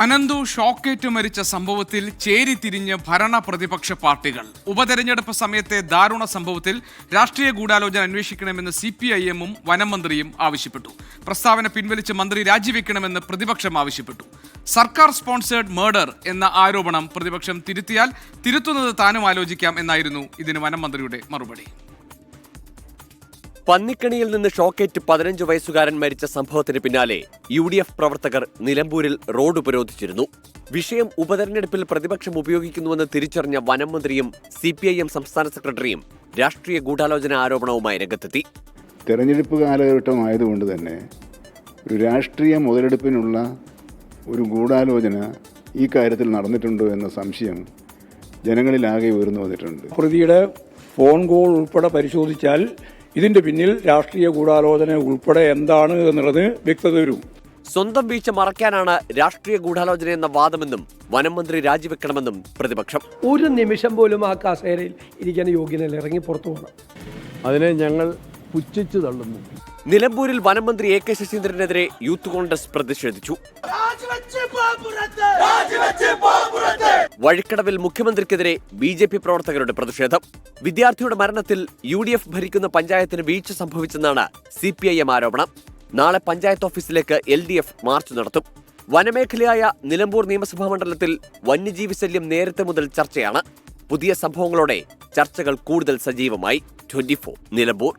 അനന്തു ഷോക്കേറ്റ് മരിച്ച സംഭവത്തിൽ ചേരിതിരിഞ്ഞ് ഭരണ പ്രതിപക്ഷ പാർട്ടികൾ. ഉപതെരഞ്ഞെടുപ്പ് സമയത്തെ ദാരുണ സംഭവത്തിൽ രാഷ്ട്രീയ ഗൂഢാലോചന അന്വേഷിക്കണമെന്ന് CPIM-ഉം വനമന്ത്രിയും ആവശ്യപ്പെട്ടു. പ്രസ്താവന പിൻവലിച്ച് മന്ത്രി രാജിവെക്കണമെന്ന് പ്രതിപക്ഷം ആവശ്യപ്പെട്ടു. സർക്കാർ സ്പോൺസേഡ് മർഡർ എന്ന ആരോപണം പ്രതിപക്ഷം തിരുത്തിയാൽ തിരുത്തുന്നത് താനും ആലോചിക്കാം എന്നായിരുന്നു ഇതിന് വനമന്ത്രിയുടെ മറുപടി. പന്നിക്കണിയിൽ നിന്ന് ഷോക്കേറ്റ് 15 വയസ്സുകാരൻ മരിച്ച സംഭവത്തിന് പിന്നാലെ UDF പ്രവർത്തകർ നിലമ്പൂരിൽ റോഡ് ഉപരോധിച്ചിരുന്നു. വിഷയം ഉപതെരഞ്ഞെടുപ്പിൽ പ്രതിപക്ഷം ഉപയോഗിക്കുന്നുവെന്ന് തിരിച്ചറിഞ്ഞ വനമന്ത്രിയും CPIM സംസ്ഥാന സെക്രട്ടറിയും രാഷ്ട്രീയ ഗൂഢാലോചന ആരോപണവുമായി രംഗത്തെത്തി. തെരഞ്ഞെടുപ്പ് കാലഘട്ടമായതുകൊണ്ട് തന്നെ ഒരു രാഷ്ട്രീയ മുതലെടുപ്പിനുള്ള ഒരു ഗൂഢാലോചന ഈ കാര്യത്തിൽ നടന്നിട്ടുണ്ടോ എന്ന സംശയം ജനങ്ങളിലാകെ ഉയർന്നു വന്നിട്ടുണ്ട്. പ്രതിയുടെ ഫോൺ കോൾ ഉൾപ്പെടെ പരിശോധിച്ചാൽ ഇതിന്റെ പിന്നിൽ രാഷ്ട്രീയ ഗൂഢാലോചന ഉൾപ്പെടെ എന്താണ് എന്നുള്ളത് വ്യക്തത വരും. സ്വന്തം വീഴ്ച മറയ്ക്കാനാണ് രാഷ്ട്രീയ ഗൂഢാലോചന എന്ന വാദമെന്നും വനം മന്ത്രി രാജിവെക്കണമെന്നും പ്രതിപക്ഷം. ഒരു നിമിഷം പോലും ആ കസേരയിൽ ഇരിക്കാൻ യോഗ്യനല്ല, ഇറങ്ങി പുറത്തു പോകണം. അതിനെ ഞങ്ങൾ പുച്ഛിച്ചു തള്ളുന്നു. നിലമ്പൂരിൽ വനം മന്ത്രി AK ശശീന്ദ്രനെതിരെ യൂത്ത് കോൺഗ്രസ് പ്രതിഷേധിച്ചു. വഴിക്കടവിൽ മുഖ്യമന്ത്രിക്കെതിരെ BJP പ്രവർത്തകരുടെ പ്രതിഷേധം. വിദ്യാർത്ഥിയുടെ മരണത്തിൽ UDF ഭരിക്കുന്ന പഞ്ചായത്തിന് വീഴ്ച സംഭവിച്ചെന്നാണ് CPIM ആരോപണം. നാളെ പഞ്ചായത്ത് ഓഫീസിലേക്ക് LDF മാർച്ച് നടത്തും. വനമേഖലയായ നിലമ്പൂർ നിയമസഭാ മണ്ഡലത്തിൽ വന്യജീവി ശല്യം നേരത്തെ മുതൽ ചർച്ചയാണ്. പുതിയ സംഭവങ്ങളോടെ ചർച്ചകൾ കൂടുതൽ സജീവമായി. 24 നിലമ്പൂർ.